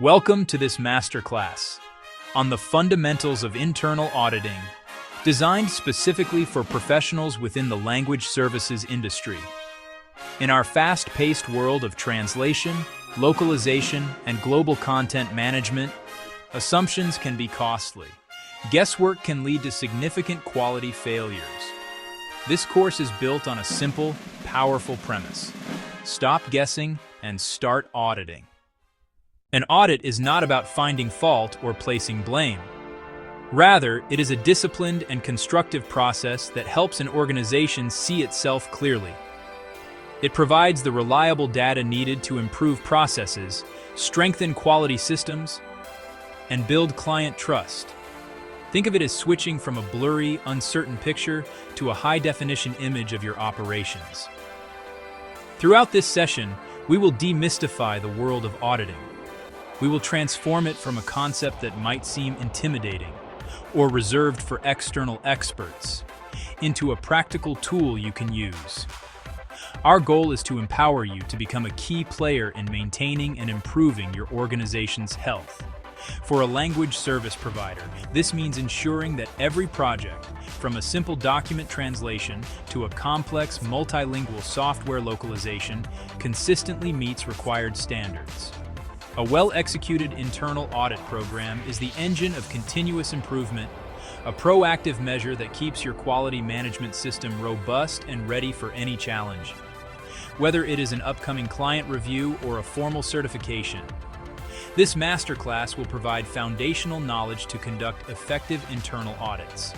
Welcome to this masterclass on the fundamentals of internal auditing, designed specifically for professionals within the language services industry. In our fast-paced world of translation, localization, and global content management, assumptions can be costly. Guesswork can lead to significant quality failures. This course is built on a simple, powerful premise. Stop guessing and start auditing. An audit is not about finding fault or placing blame. Rather, it is a disciplined and constructive process that helps an organization see itself clearly. It provides the reliable data needed to improve processes, strengthen quality systems, and build client trust. Think of it as switching from a blurry, uncertain picture to a high-definition image of your operations. Throughout this session, we will demystify the world of auditing. We will transform it from a concept that might seem intimidating or reserved for external experts into a practical tool you can use. Our goal is to empower you to become a key player in maintaining and improving your organization's health. For a language service provider, this means ensuring that every project, from a simple document translation to a complex multilingual software localization, consistently meets required standards. A well-executed internal audit program is the engine of continuous improvement, a proactive measure that keeps your quality management system robust and ready for any challenge. Whether it is an upcoming client review or a formal certification, this masterclass will provide foundational knowledge to conduct effective internal audits.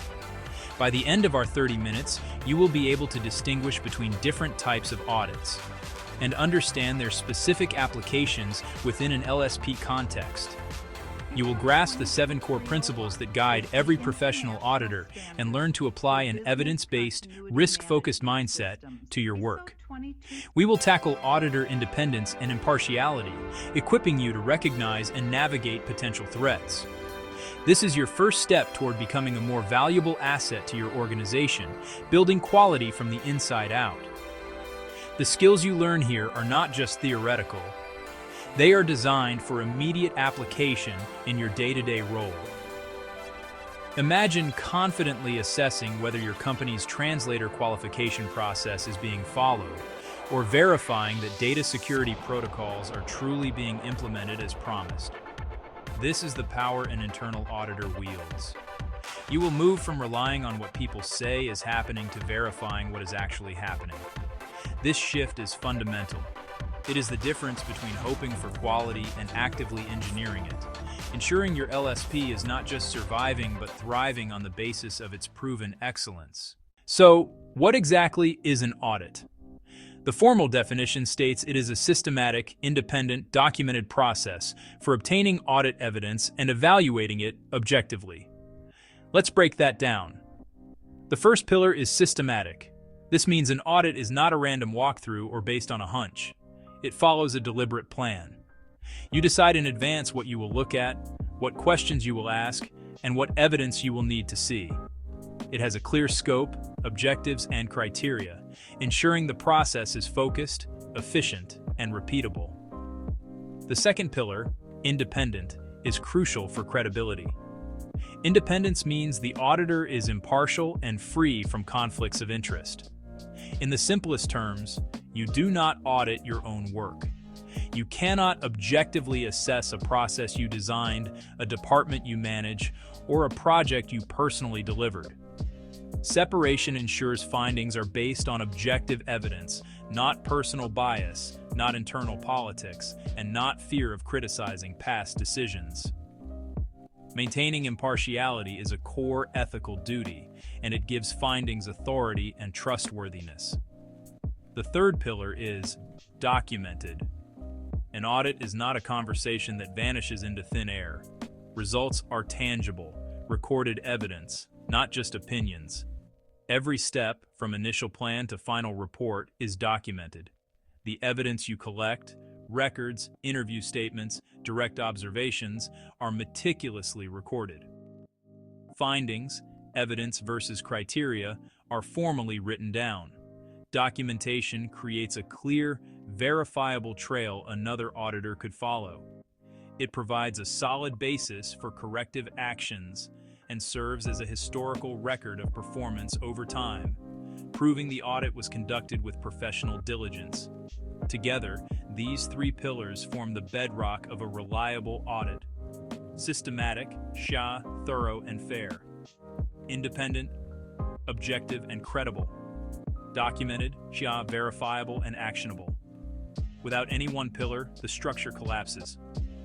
By the end of our 30 minutes, you will be able to distinguish between different types of audits and understand their specific applications within an LSP context. You will grasp the 7 core principles that guide every professional auditor and learn to apply an evidence-based, risk-focused mindset to your work. We will tackle auditor independence and impartiality, equipping you to recognize and navigate potential threats. This is your first step toward becoming a more valuable asset to your organization, building quality from the inside out. The skills you learn here are not just theoretical. They are designed for immediate application in your day-to-day role. Imagine confidently assessing whether your company's translator qualification process is being followed, or verifying that data security protocols are truly being implemented as promised. This is the power an internal auditor wields. You will move from relying on what people say is happening to verifying what is actually happening. This shift is fundamental. It is the difference between hoping for quality and actively engineering it, ensuring your LSP is not just surviving but thriving on the basis of its proven excellence. So, what exactly is an audit? The formal definition states it is a systematic, independent, documented process for obtaining audit evidence and evaluating it objectively. Let's break that down. The first pillar is systematic. This means an audit is not a random walkthrough or based on a hunch. It follows a deliberate plan. You decide in advance what you will look at, what questions you will ask, and what evidence you will need to see. It has a clear scope, objectives, and criteria, ensuring the process is focused, efficient, and repeatable. The second pillar, independent, is crucial for credibility. Independence means the auditor is impartial and free from conflicts of interest. In the simplest terms, you do not audit your own work. You cannot objectively assess a process you designed, a department you manage, or a project you personally delivered. Separation ensures findings are based on objective evidence, not personal bias, not internal politics, and not fear of criticizing past decisions. Maintaining impartiality is a core ethical duty, and it gives findings authority and trustworthiness. The third pillar is documented. An audit is not a conversation that vanishes into thin air. Results are tangible, recorded evidence, not just opinions. Every step, from initial plan to final report, is documented. The evidence you collect, records, interview statements, direct observations, are meticulously recorded. Findings, evidence versus criteria, are formally written down. Documentation creates a clear, verifiable trail another auditor could follow. It provides a solid basis for corrective actions and serves as a historical record of performance over time, proving the audit was conducted with professional diligence. Together, these three pillars form the bedrock of a reliable audit: systematic, thorough and fair; independent, objective and credible; documented, verifiable and actionable. Without any one pillar, the structure collapses.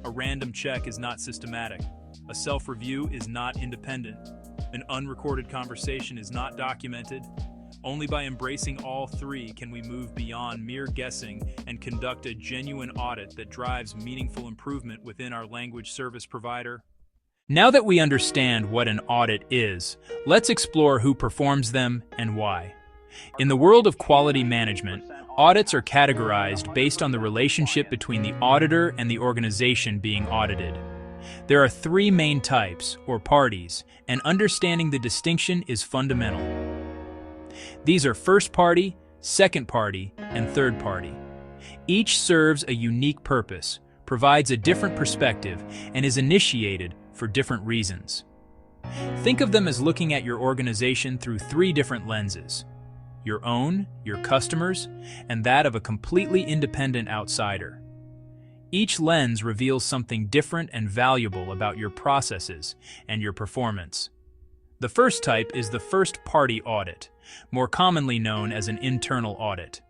A random check is not systematic. A self-review is not independent. An unrecorded conversation is not documented. Only by embracing all three can we move beyond mere guessing and conduct a genuine audit that drives meaningful improvement within our language service provider. Now that we understand what an audit is, let's explore who performs them and why. In the world of quality management, audits are categorized based on the relationship between the auditor and the organization being audited. There are three main types, or parties, and understanding the distinction is fundamental. These are first party, second party, and third party. Each serves a unique purpose, provides a different perspective, and is initiated for different reasons. Think of them as looking at your organization through three different lenses: your own, your customers, and that of a completely independent outsider. Each lens reveals something different and valuable about your processes and your performance. The first type is the first-party audit, more commonly known as an internal audit.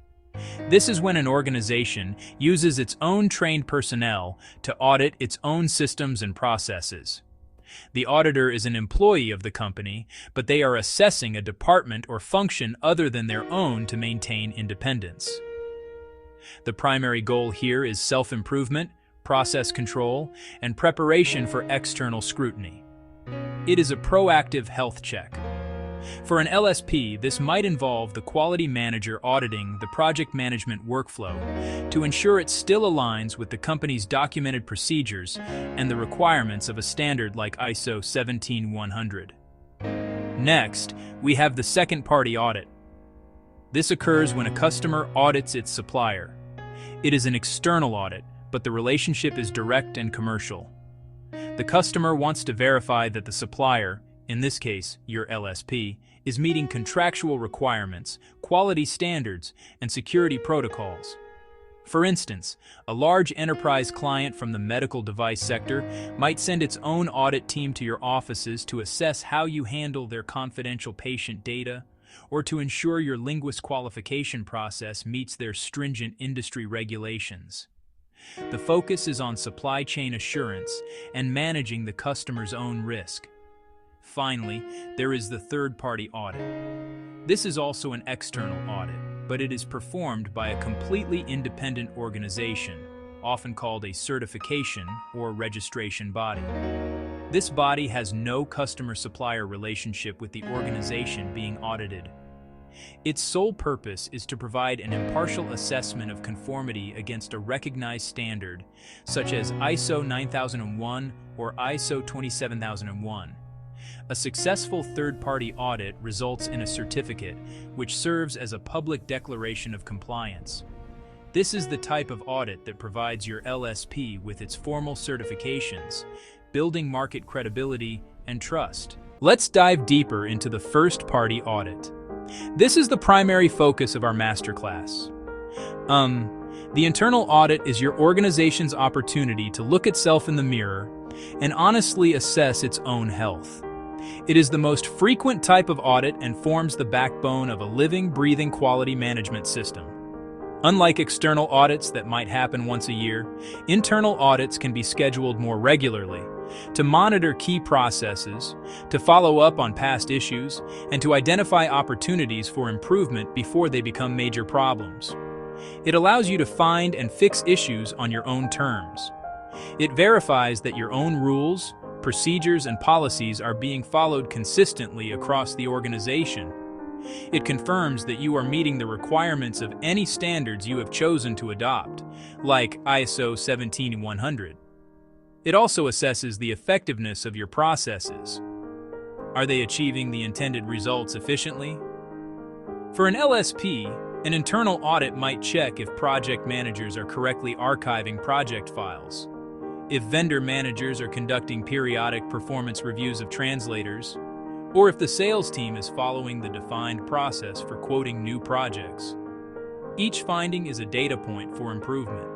This is when an organization uses its own trained personnel to audit its own systems and processes. The auditor is an employee of the company, but they are assessing a department or function other than their own to maintain independence. The primary goal here is self-improvement, process control, and preparation for external scrutiny. It is a proactive health check. For an LSP, this might involve the quality manager auditing the project management workflow to ensure it still aligns with the company's documented procedures and the requirements of a standard like ISO 17100. Next, we have the second-party audit. This occurs when a customer audits its supplier. It is an external audit, but the relationship is direct and commercial. The customer wants to verify that the supplier, in this case, your LSP, is meeting contractual requirements, quality standards, and security protocols. For instance, a large enterprise client from the medical device sector might send its own audit team to your offices to assess how you handle their confidential patient data, or to ensure your linguist qualification process meets their stringent industry regulations. The focus is on supply chain assurance and managing the customer's own risk. Finally, there is the third-party audit. This is also an external audit, but it is performed by a completely independent organization, often called a certification or registration body. This body has no customer-supplier relationship with the organization being audited. Its sole purpose is to provide an impartial assessment of conformity against a recognized standard, such as ISO 9001 or ISO 27001. A successful third-party audit results in a certificate, which serves as a public declaration of compliance. This is the type of audit that provides your LSP with its formal certifications, building market credibility and trust. Let's dive deeper into the first-party audit. This is the primary focus of our masterclass. The internal audit is your organization's opportunity to look itself in the mirror and honestly assess its own health. It is the most frequent type of audit and forms the backbone of a living, breathing quality management system. Unlike external audits that might happen once a year, internal audits can be scheduled more regularly to monitor key processes, to follow up on past issues, and to identify opportunities for improvement before they become major problems. It allows you to find and fix issues on your own terms. It verifies that your own rules, procedures, and policies are being followed consistently across the organization. It confirms that you are meeting the requirements of any standards you have chosen to adopt, like ISO 17100. It also assesses the effectiveness of your processes. Are they achieving the intended results efficiently? For an LSP, an internal audit might check if project managers are correctly archiving project files. if vendor managers are conducting periodic performance reviews of translators, or if the sales team is following the defined process for quoting new projects. Each finding is a data point for improvement.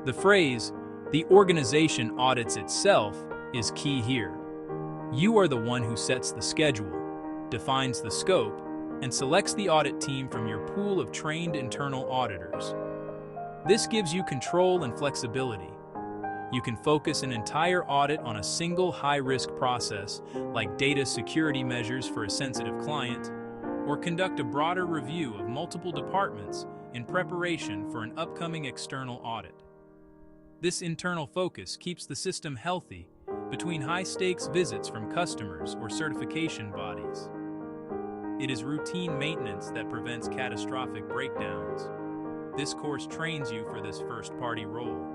The phrase, "the organization audits itself," is key here. You are the one who sets the schedule, defines the scope, and selects the audit team from your pool of trained internal auditors. This gives you control and flexibility. You can focus an entire audit on a single high-risk process, like data security measures for a sensitive client, or conduct a broader review of multiple departments in preparation for an upcoming external audit. This internal focus keeps the system healthy between high-stakes visits from customers or certification bodies. It is routine maintenance that prevents catastrophic breakdowns. This course trains you for this first-party role.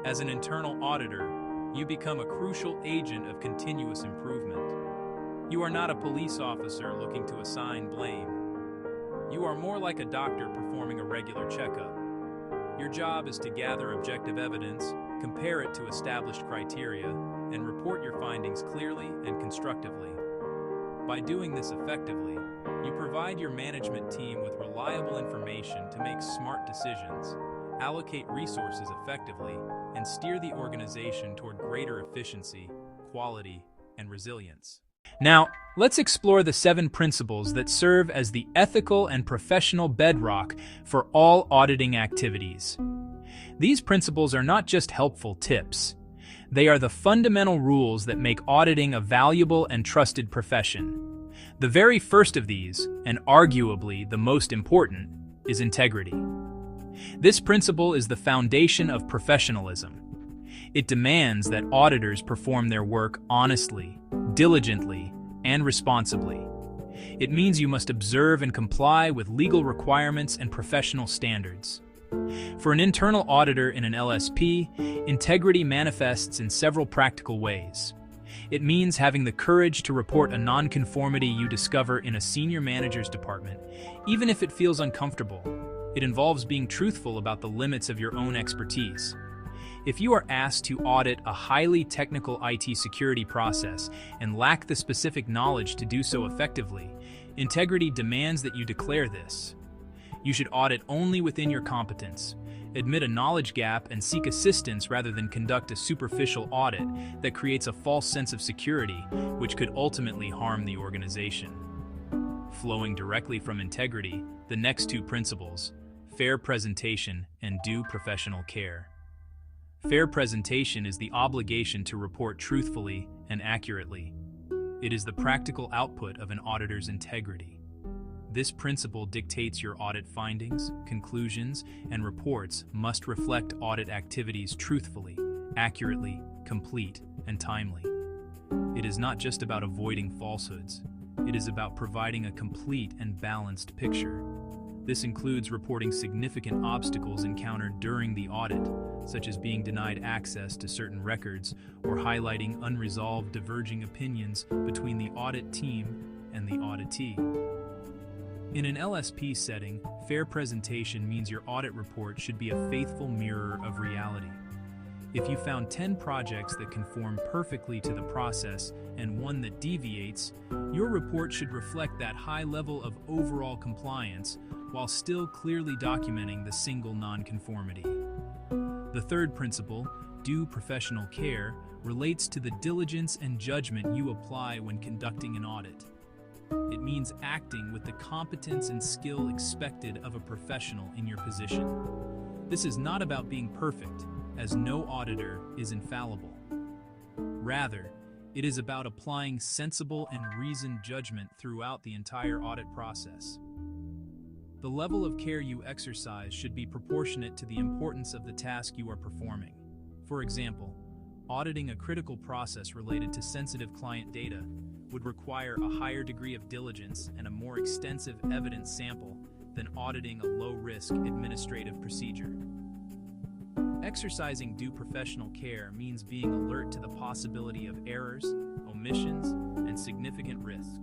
As an internal auditor, you become a crucial agent of continuous improvement. You are not a police officer looking to assign blame. You are more like a doctor performing a regular checkup. Your job is to gather objective evidence, compare it to established criteria, and report your findings clearly and constructively. By doing this effectively, you provide your management team with reliable information to make smart decisions, allocate resources effectively, and steer the organization toward greater efficiency, quality, and resilience. Now, let's explore the 7 principles that serve as the ethical and professional bedrock for all auditing activities. These principles are not just helpful tips. They are the fundamental rules that make auditing a valuable and trusted profession. The very first of these, and arguably the most important, is integrity. This principle is the foundation of professionalism. It demands that auditors perform their work honestly, diligently, and responsibly. It means you must observe and comply with legal requirements and professional standards. For an internal auditor in an LSP, integrity manifests in several practical ways. It means having the courage to report a nonconformity you discover in a senior manager's department, even if it feels uncomfortable. It involves being truthful about the limits of your own expertise. If you are asked to audit a highly technical IT security process and lack the specific knowledge to do so effectively, integrity demands that you declare this. You should audit only within your competence, admit a knowledge gap, and seek assistance rather than conduct a superficial audit that creates a false sense of security, which could ultimately harm the organization. Flowing directly from integrity, the next 2 principles, fair presentation and due professional care. Fair presentation is the obligation to report truthfully and accurately. It is the practical output of an auditor's integrity. This principle dictates your audit findings, conclusions, and reports must reflect audit activities truthfully, accurately, complete, and timely. It is not just about avoiding falsehoods. It is about providing a complete and balanced picture. This includes reporting significant obstacles encountered during the audit, such as being denied access to certain records or highlighting unresolved diverging opinions between the audit team and the auditee. In an LSP setting, fair presentation means your audit report should be a faithful mirror of reality. If you found 10 projects that conform perfectly to the process and one that deviates, your report should reflect that high level of overall compliance while still clearly documenting the single nonconformity. The third principle, due professional care, relates to the diligence and judgment you apply when conducting an audit. It means acting with the competence and skill expected of a professional in your position. This is not about being perfect, as no auditor is infallible. Rather, it is about applying sensible and reasoned judgment throughout the entire audit process. The level of care you exercise should be proportionate to the importance of the task you are performing. For example, auditing a critical process related to sensitive client data would require a higher degree of diligence and a more extensive evidence sample than auditing a low-risk administrative procedure. Exercising due professional care means being alert to the possibility of errors, omissions, and significant risks.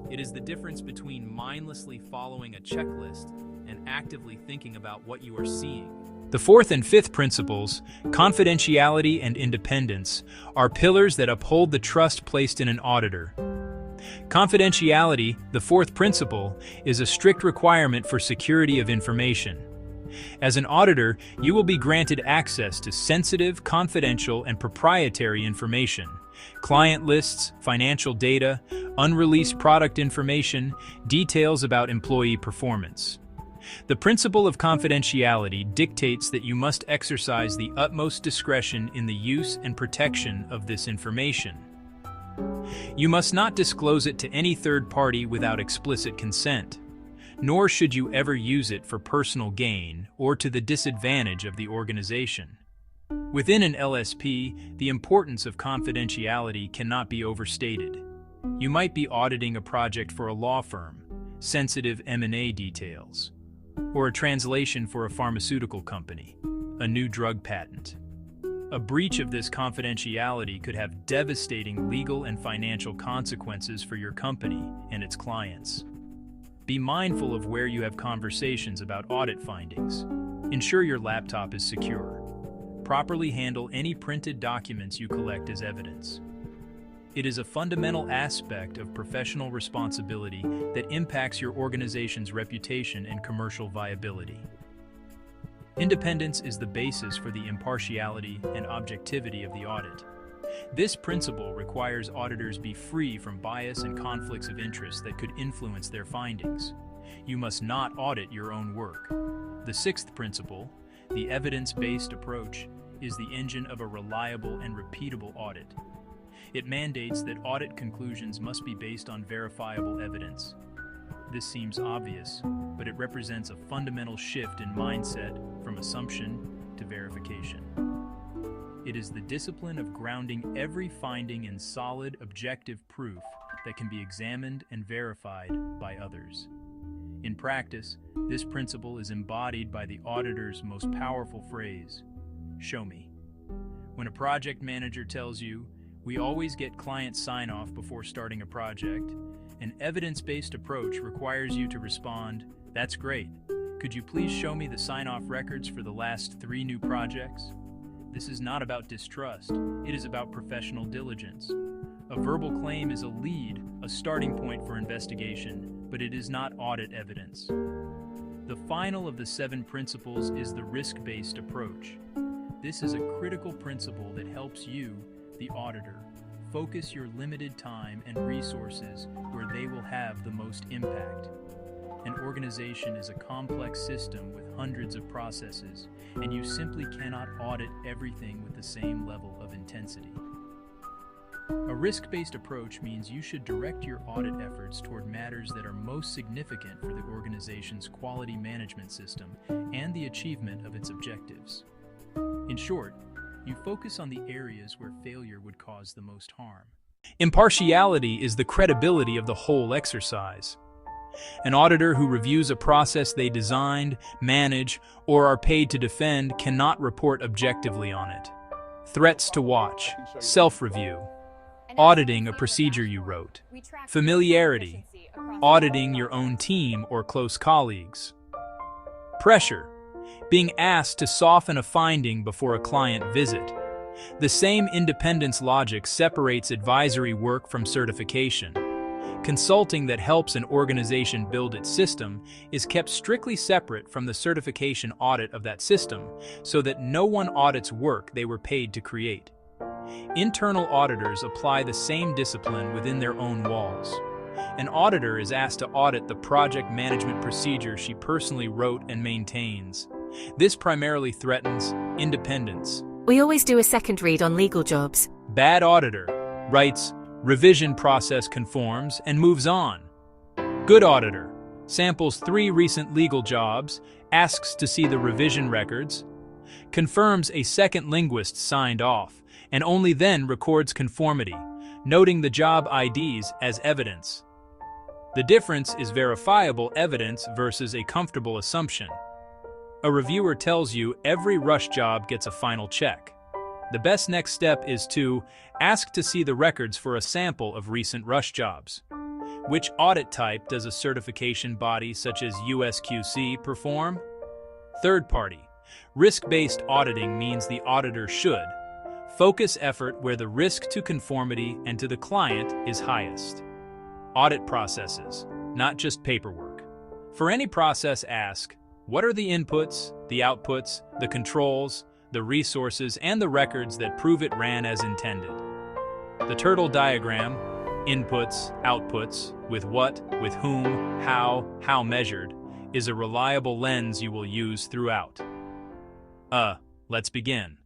It is the difference between mindlessly following a checklist and actively thinking about what you are seeing. The fourth and fifth principles, confidentiality and independence, are pillars that uphold the trust placed in an auditor. Confidentiality, the fourth principle, is a strict requirement for security of information. As an auditor, you will be granted access to sensitive, confidential, and proprietary information. Client lists, financial data, unreleased product information, details about employee performance. The principle of confidentiality dictates that you must exercise the utmost discretion in the use and protection of this information. You must not disclose it to any third party without explicit consent, nor should you ever use it for personal gain or to the disadvantage of the organization. Within an LSP, the importance of confidentiality cannot be overstated. You might be auditing a project for a law firm, sensitive M&A details, or a translation for a pharmaceutical company, a new drug patent. A breach of this confidentiality could have devastating legal and financial consequences for your company and its clients. Be mindful of where you have conversations about audit findings. Ensure your laptop is secure. Properly handle any printed documents you collect as evidence. It is a fundamental aspect of professional responsibility that impacts your organization's reputation and commercial viability. Independence is the basis for the impartiality and objectivity of the audit. This principle requires auditors be free from bias and conflicts of interest that could influence their findings. You must not audit your own work. The sixth principle, the evidence-based approach, is the engine of a reliable and repeatable audit. It mandates that audit conclusions must be based on verifiable evidence. This seems obvious, but it represents a fundamental shift in mindset from assumption to verification. It is the discipline of grounding every finding in solid, objective proof that can be examined and verified by others. In practice, this principle is embodied by the auditor's most powerful phrase, "Show me." When a project manager tells you, "We always get client sign-off before starting a project," an evidence-based approach requires you to respond, "That's great. Could you please show me the sign-off records for the last 3 new projects?" This is not about distrust, it is about professional diligence. A verbal claim is a lead, a starting point for investigation, but it is not audit evidence. The final of the 7 principles is the risk-based approach. This is a critical principle that helps you, the auditor, focus your limited time and resources where they will have the most impact. An organization is a complex system with hundreds of processes, and you simply cannot audit everything with the same level of intensity. A risk-based approach means you should direct your audit efforts toward matters that are most significant for the organization's quality management system and the achievement of its objectives. In short, you focus on the areas where failure would cause the most harm. Impartiality is the credibility of the whole exercise. An auditor who reviews a process they designed, manage, or are paid to defend cannot report objectively on it. Threats to watch, self-review, auditing a procedure you wrote, familiarity, auditing your own team or close colleagues. Pressure, being asked to soften a finding before a client visit. The same independence logic separates advisory work from certification. Consulting that helps an organization build its system is kept strictly separate from the certification audit of that system, so that no one audits work they were paid to create. Internal auditors apply the same discipline within their own walls. An auditor is asked to audit the project management procedure she personally wrote and maintains. This primarily threatens independence. We always do a second read on legal jobs. Bad auditor writes, "Revision process conforms," and moves on. Good auditor samples 3 recent legal jobs, asks to see the revision records, confirms a second linguist signed off, and only then records conformity, noting the job IDs as evidence. The difference is verifiable evidence versus a comfortable assumption. A reviewer tells you every rush job gets a final check. The best next step is to ask to see the records for a sample of recent rush jobs. Which audit type does a certification body such as USQC perform? Third party. Risk-based auditing means the auditor should focus effort where the risk to conformity and to the client is highest. Audit processes, not just paperwork. For any process, ask, what are the inputs, the outputs, the controls, the resources, and the records that prove it ran as intended? The turtle diagram, inputs, outputs, with what, with whom, how measured, is a reliable lens you will use throughout. Let's begin.